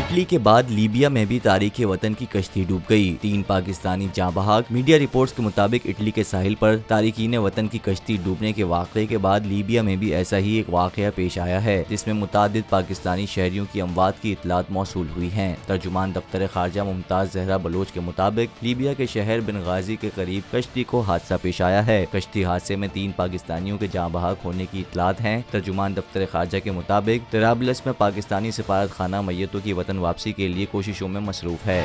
Italy के बाद Libya में भी तारीख़ वतन की कश्ती डूब गई। 3 पाकिस्तानी जाँ बहक। मीडिया रिपोर्ट्स के मुताबिक इटली के साहिल पर तारिकीन वतन की कश्ती डूबने के वाक़े के बाद लीबिया में भी ऐसा ही एक वाक़या पेश आया है, जिसमें मुतादिद पाकिस्तानी शहरियों की अमवात की इतलात मौसूल हुई हैं। तर्जुमान दफ्तर खारजा मुमताज़ ज़हरा बलोच के मुताबिक लीबिया के शहर बेनगाजी के करीब कश्ती को हादसा पेश आया है। कश्ती हादसे में 3 पाकिस्तानियों के जाँ बहक होने की इतलात हैं। तर्जुमान दफ्तर खारजा के मुताबिक तराबलस में पाकिस्तानी सफारत खाना मैयतों की वतन वापसी के लिए कोशिशों में मसरूफ है।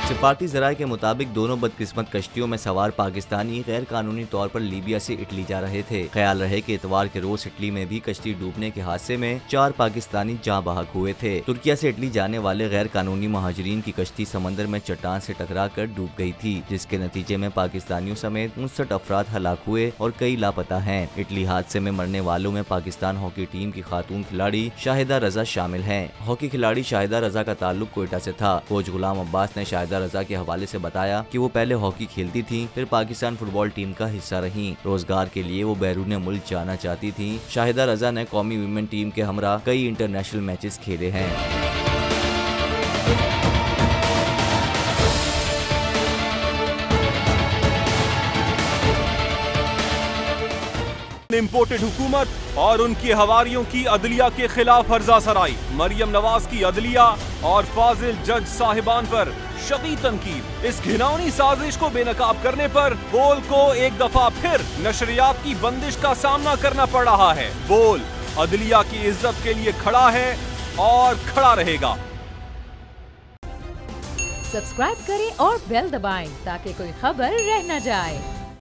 सिफारती ज़राए के मुताबिक दोनों बदकिस्मत कश्तियों में सवार पाकिस्तानी गैर कानूनी तौर पर लीबिया से इटली जा रहे थे। ख्याल रहे कि इतवार के रोज इटली में भी कश्ती डूबने के हादसे में 4 पाकिस्तानी जाँ बहक हुए थे। तुर्किया से इटली जाने वाले गैर कानूनी महाजरीन की कश्ती समंदर में चट्टान से टकरा कर डूब गई थी, जिसके नतीजे में पाकिस्तानियों समेत 59 अफराद हलाक हुए और कई लापता हैं। इटली हादसे में मरने वालों में पाकिस्तान हॉकी टीम की खातून खिलाड़ी शाहिदा रजा शामिल हैं। हॉकी खिलाड़ी शाहिदा रजा का ताल्लुक कोयटा से था। कोच गुलाम अब्बास ने शाहिदा रजा के हवाले से बताया कि वो पहले हॉकी खेलती थी, फिर पाकिस्तान फुटबॉल टीम का हिस्सा रहीं। रोजगार के लिए वो बैरून मुल्क जाना चाहती थी। शाहिदा रजा ने कौमी वीमेन टीम के हमरा कई इंटरनेशनल मैचेस खेले हैं। इम्पोर्टेड हुकूमत और उनकी हवारियों की अदलिया के खिलाफ हर्जा सराई। मरियम नवाज की अदलिया और फाजिल जज साहिबान पर शदीद तनकीद। इस घिनौनी साजिश को बेनकाब करने पर बोल को एक दफा फिर नशरियात की बंदिश का सामना करना पड़ रहा है। बोल अदलिया की इज्जत के लिए खड़ा है और खड़ा रहेगा। सब्सक्राइब करें और बेल दबाएं ताकि कोई खबर रह न जाए।